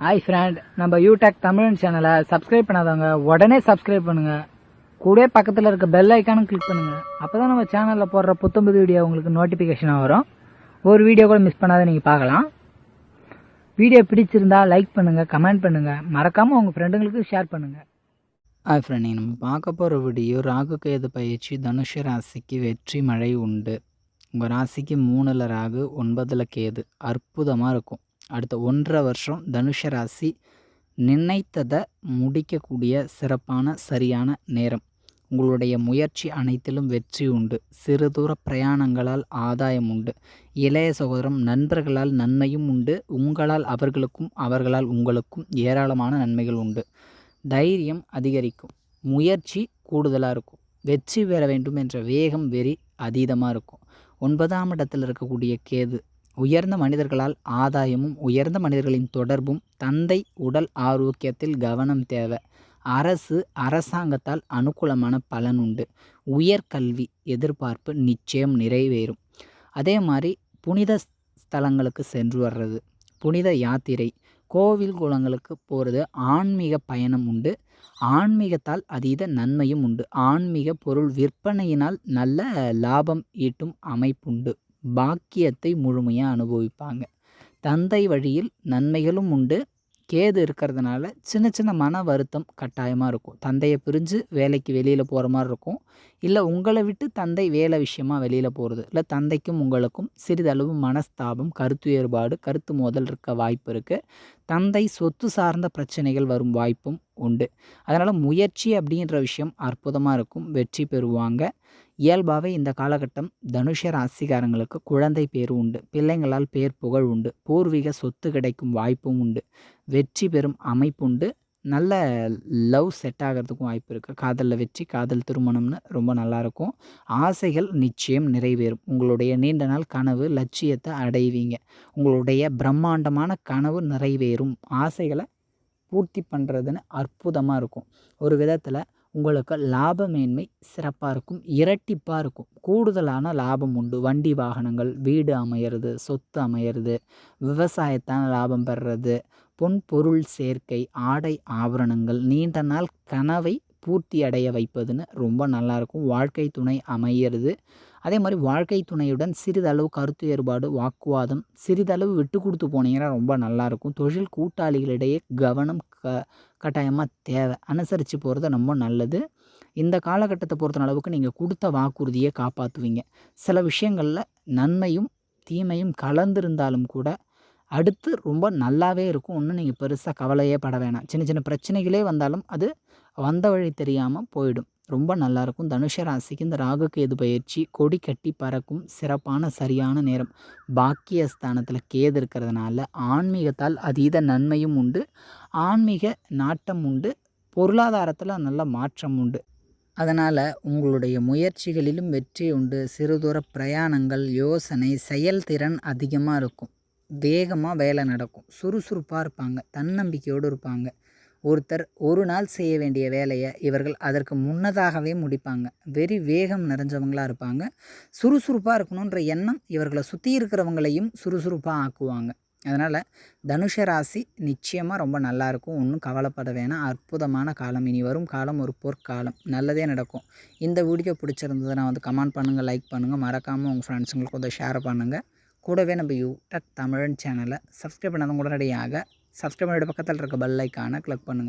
Hi friend, நம்ம யூடெக் தமிழ் சேனலை subscribe பண்ணாதவங்க உடனே சப்ஸ்கிரைப் பண்ணுங்க. கூட பக்கத்தில் இருக்க பெல் ஐக்கானும் கிளிக் பண்ணுங்க. அப்பதான் நம்ம சேனலில் போடுற புத்தம்புது வீடியோ உங்களுக்கு நோட்டிஃபிகேஷனாக வரும். ஒரு வீடியோ கூட மிஸ் பண்ணாத நீங்கள் பார்க்கலாம். வீடியோ பிடிச்சிருந்தா லைக் பண்ணுங்க, கமெண்ட் பண்ணுங்க, மறக்காம உங்க ஃப்ரெண்டுங்களுக்கு ஷேர் பண்ணுங்க. ஹாய் ஃப்ரெண்ட், நம்ம பார்க்க போகிற வீடியோ ராகு கேது பயிற்சி. தனுஷ ராசிக்கு வெற்றி மழை உண்டு. உங்கள் ராசிக்கு 3ல் ராகு, 9ல் கேது. அற்புதமாக இருக்கும். அடுத்த 1.5 வருஷம் தனுஷ ராசி நினைத்ததை முடிக்கக்கூடிய சிறப்பான சரியான நேரம். உங்களுடைய முயற்சி அனைத்திலும் வெற்றி உண்டு. சிறு தூர பிரயாணங்களால் ஆதாயம் உண்டு. இளைய சகோதரம் நண்பர்களால் நன்மையும் உண்டு. உங்களால் அவர்களுக்கும் அவர்களால் உங்களுக்கும் ஏராளமான நன்மைகள் உண்டு. தைரியம் அதிகரிக்கும். முயற்சி கூடுதலாக இருக்கும். வெற்றி பெற வேண்டும் என்ற வேகம் வெறி அதீதமாக இருக்கும். 9ஆம் இடத்தில் இருக்கக்கூடிய கேது உயர்ந்த மனிதர்களால் ஆதாயமும் உயர்ந்த மனிதர்களின் தொடர்பும். தந்தை உடல் ஆரோக்கியத்தில் கவனம் தேவை. அரசாங்கத்தால் அனுகூலமான பலன் உண்டு. உயர்கல்வி எதிர்பார்ப்பு நிச்சயம் நிறைவேறும். அதே மாதிரி புனித ஸ்தலங்களுக்கு சென்று வர்றது, புனித யாத்திரை, கோவில் குளங்களுக்கு போகிறது, ஆன்மீக பயணம் உண்டு. ஆன்மீகத்தால் அதீத நன்மையும் உண்டு. ஆன்மீக பொருள் விற்பனையினால் நல்ல லாபம் ஈட்டும் அமைப்புண்டு. பாக்கியத்தை முழுமையாக அனுபவிப்பாங்க. தந்தை வழியில் நன்மைகளும் உண்டு. கேது இருக்கிறதுனால சின்ன சின்ன மன வருத்தம் கட்டாயமாக இருக்கும். தந்தையை பிரிஞ்சு வேலைக்கு வெளியில் போகிற மாதிரி இருக்கும். இல்லை உங்களை விட்டு தந்தை வேலை விஷயமாக வெளியில் போகிறது, இல்லை தந்தைக்கும் உங்களுக்கும் சிறிதளவு மனஸ்தாபம், கருத்து வேறுபாடு, கருத்து மோதல் இருக்க வாய்ப்பு இருக்குது. தந்தை சொத்து சார்ந்த பிரச்சனைகள் வரும் வாய்ப்பும் உண்டு. அதனால் முயற்சி அப்படின்ற விஷயம் அற்புதமாக இருக்கும். வெற்றி பெறுவாங்க. இயல்பாகவே இந்த காலகட்டம் தனுஷ ராசிக்காரங்களுக்கு குழந்தை பேர் உண்டு. பிள்ளைங்களால் பேர் புகழ் உண்டு. பூர்வீக சொத்து கிடைக்கும் வாய்ப்பும் உண்டு. வெற்றி பெறும் அமைப்புண்டு. நல்ல லவ் செட் ஆகிறதுக்கும் வாய்ப்பு இருக்குது. காதலில் வெற்றி, காதல் திருமணம்னு ரொம்ப நல்லாயிருக்கும். ஆசைகள் நிச்சயம் நிறைவேறும். உங்களுடைய நீண்ட நாள் கனவு லட்சியத்தை அடைவீங்க. உங்களுடைய பிரம்மாண்டமான கனவு நிறைவேறும். ஆசைகளை பூர்த்தி பண்ணுறதுன்னு அற்புதமாக இருக்கும். ஒரு விதத்தில் உங்களுக்கு லாப மேன்மை சிறப்பாக இருக்கும். இரட்டிப்பாக இருக்கும். கூடுதலான லாபம் உண்டு. வண்டி வாகனங்கள், வீடு அமையிறது, சொத்து அமையிறது, விவசாயத்தான லாபம் பெறுறது, பொன் பொருள் சேர்க்கை, ஆடை ஆபரணங்கள், நீண்ட நாள் கனவை பூர்த்தி அடைய வைப்பதுன்னு ரொம்ப நல்லாயிருக்கும். வாழ்க்கை துணை அமையிறது. அதே மாதிரி வாழ்க்கை துணையுடன் சிறிதளவு கருத்து வேறுபாடு, வாக்குவாதம், சிறிதளவு விட்டு கொடுத்து போனீங்கன்னா ரொம்ப நல்லாயிருக்கும். தொழில் கூட்டாளிகளிடையே கவனம் கட்டாயமாக தேவை. அனுசரித்து போகிறது ரொம்ப நல்லது. இந்த காலகட்டத்தை பொறுத்த அளவுக்கு நீங்கள் கொடுத்த வாக்குறுதியை காப்பாற்றுவீங்க. சில விஷயங்களில் நன்மையும் தீமையும் கலந்திருந்தாலும் கூட அடுத்து ரொம்ப நல்லாவே இருக்கும். ஒன்றும் நீங்கள் பெருசாக கவலையே பட வேணாம். சின்ன சின்ன பிரச்சனைகளே வந்தாலும் அது வந்த வழி தெரியாமல் போயிடும். ரொம்ப நல்லாயிருக்கும். தனுஷ ராசிக்கு இந்த ராகு கேது பயிற்சி கொடி கட்டி பறக்கும் சிறப்பான சரியான நேரம். பாக்கியஸ்தானத்தில் கேது இருக்கிறதுனால ஆன்மீகத்தால் அதீத நன்மையும் உண்டு. ஆன்மீக நாட்டம் உண்டு. பொருளாதாரத்தில் நல்ல மாற்றம் உண்டு. அதனால் உங்களுடைய முயற்சிகளிலும் வெற்றி உண்டு. சிறுதூர பிரயாணங்கள், யோசனை, செயல்திறன் அதிகமாக இருக்கும். வேகமாக வேலை நடக்கும். சுறுசுறுப்பாக இருப்பாங்க. தன்னம்பிக்கையோடு இருப்பாங்க. ஒருத்தர் ஒரு நாள் செய்ய வேண்டிய வேலையை இவர்கள் அதற்கு முன்னதாகவே முடிப்பாங்க. வெறி வேகம் நிறைஞ்சவங்களாக இருப்பாங்க. சுறுசுறுப்பாக இருக்கணுன்ற எண்ணம் இவர்களை சுற்றி இருக்கிறவங்களையும் சுறுசுறுப்பாக ஆக்குவாங்க. அதனால் தனுஷ ராசி நிச்சயமாக ரொம்ப நல்லாயிருக்கும். ஒன்றும் கவலைப்பட வேணாம். அற்புதமான காலம். இனி வரும் காலம் ஒரு பொற்காலம். நல்லதே நடக்கும். இந்த வீடியோ பிடிச்சிருந்ததுன்னா கமெண்ட் பண்ணுங்கள், லைக் பண்ணுங்கள், மறக்காமல் உங்கள் ஃப்ரெண்ட்ஸுங்களுக்கு ஷேர் பண்ணுங்கள். கூடவே நம்ம யூடெக் தமிழ் சேனலை சப்ஸ்கிரைப் பண்ணாதவங்க உடனடியாக சப்ஸ்கிரைப் பண்ணிட்டு பக்கத்தில் இருக்க பெல் ஐக்கானை கிளிக் பண்ணுங்கள்.